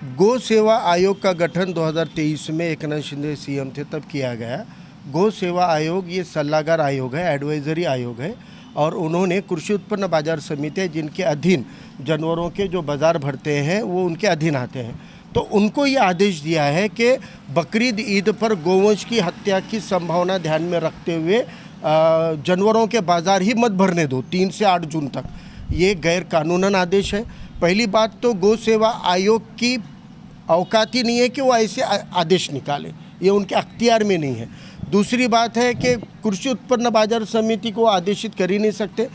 गौ सेवा आयोग का गठन 2023 में एकनाथ शिंदे सीएम थे तब किया गया। गौ सेवा आयोग ये सल्लागार आयोग है, एडवाइजरी आयोग है और उन्होंने कृषि उत्पन्न बाजार समिति जिनके अधीन जानवरों के जो बाज़ार भरते हैं वो उनके अधीन आते हैं। तो उनको ये आदेश दिया है कि बकरीद ईद पर गोवंश की हत्या की संभावना ध्यान में रखते हुए जानवरों के बाज़ार ही मत भरने दो 3 से 8 जून तक। ये गैर कानूनन आदेश है। पहली बात तो गौ सेवा आयोग की औकात ही नहीं है कि वो ऐसे आदेश निकाले, ये उनके अख्तियार में नहीं है। दूसरी बात है कि कृषि उत्पन्न बाजार समिति को आदेशित कर ही नहीं सकते।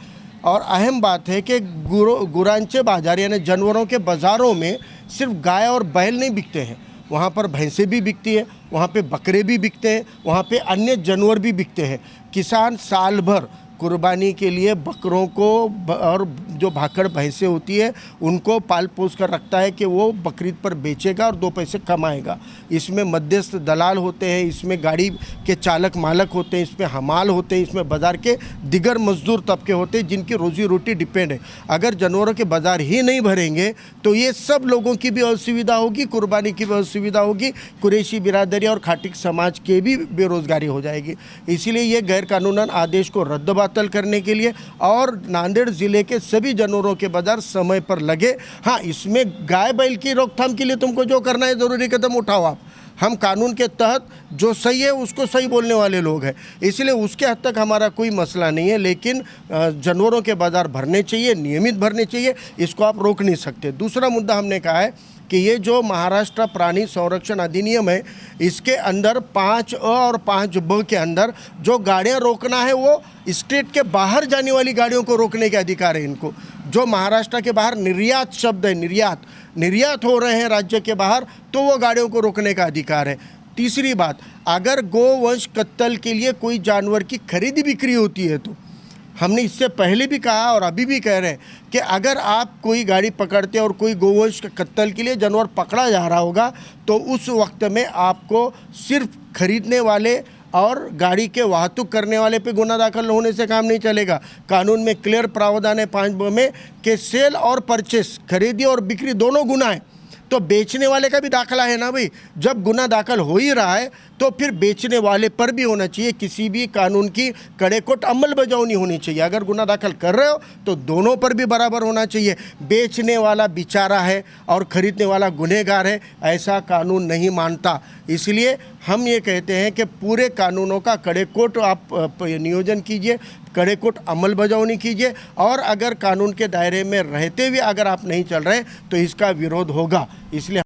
और अहम बात है कि गुरांचे बाजार यानी जानवरों के बाज़ारों में सिर्फ गाय और बैल नहीं बिकते हैं, वहाँ पर भैंसें भी बिकती है, वहाँ पे बकरे भी बिकते हैं, वहाँ पे अन्य जानवर भी बिकते हैं। किसान साल भर कुर्बानी के लिए बकरों को और जो भाकड़ भैंसें होती है उनको पाल पोस कर रखता है कि वो बकरीद पर बेचेगा और 2 पैसे कमाएगा। इसमें मध्यस्थ दलाल होते हैं, इसमें गाड़ी के चालक मालक होते हैं, इसमें हमाल होते हैं, इसमें बाज़ार के दिगर मजदूर तबके होते हैं जिनकी रोजी रोटी डिपेंड है। अगर जानवरों के बाज़ार ही नहीं भरेंगे तो ये सब लोगों की भी असुविधा होगी, कुर्बानी की भी असुविधा होगी, कुरैशी बिरादरी और खाटिक समाज के भी बेरोज़गारी हो जाएगी। इसीलिए ये गैर कानूनन आदेश को रद्द बातल करने के लिए और नांदेड़ ज़िले के सभी जानवरों के बाज़ार समय पर लगे। हाँ, इसमें गाय बैल की रोकथाम के लिए तुमको जो करना है ज़रूरी कदम उठाओ आप। हम कानून के तहत जो सही है उसको सही बोलने वाले लोग हैं, इसलिए उसके हद तक हमारा कोई मसला नहीं है। लेकिन जानवरों के बाज़ार भरने चाहिए, नियमित भरने चाहिए, इसको आप रोक नहीं सकते। दूसरा मुद्दा हमने कहा है कि ये जो महाराष्ट्र प्राणी संरक्षण अधिनियम है इसके अंदर 5A और 5B के अंदर जो गाड़ियाँ रोकना है वो स्टेट के बाहर जाने वाली गाड़ियों को रोकने के अधिकार है इनको। जो महाराष्ट्र के बाहर निर्यात शब्द है, निर्यात हो रहे हैं राज्य के बाहर, तो वो गाड़ियों को रोकने का अधिकार है। तीसरी बात, अगर गोवंश कत्ल के लिए कोई जानवर की खरीदी बिक्री होती है तो हमने इससे पहले भी कहा और अभी भी कह रहे हैं कि अगर आप कोई गाड़ी पकड़ते और कोई गोवंश कत्ल के लिए जानवर पकड़ा जा रहा होगा तो उस वक्त में आपको सिर्फ खरीदने वाले और गाड़ी के वाहतुक करने वाले पे गुना दाखिल होने से काम नहीं चलेगा। कानून में क्लियर प्रावधान है 5B में कि सेल और परचेस, खरीदी और बिक्री दोनों गुना है। तो बेचने वाले का भी दाखिला है ना भाई। जब गुना दाखिल हो ही रहा है तो फिर बेचने वाले पर भी होना चाहिए। किसी भी कानून की कड़ेकोट अमलबजावनी होनी चाहिए। अगर गुना दाखिल कर रहे हो तो दोनों पर भी बराबर होना चाहिए। बेचने वाला बेचारा है और खरीदने वाला गुनहगार है, ऐसा कानून नहीं मानता। इसलिए हम ये कहते हैं कि पूरे कानूनों का कड़ेकोट आप नियोजन कीजिए, कड़ेकोट अमलबजावनी कीजिए और अगर कानून के दायरे में रहते हुए अगर आप नहीं चल रहे तो इसका विरोध होगा। इसलिए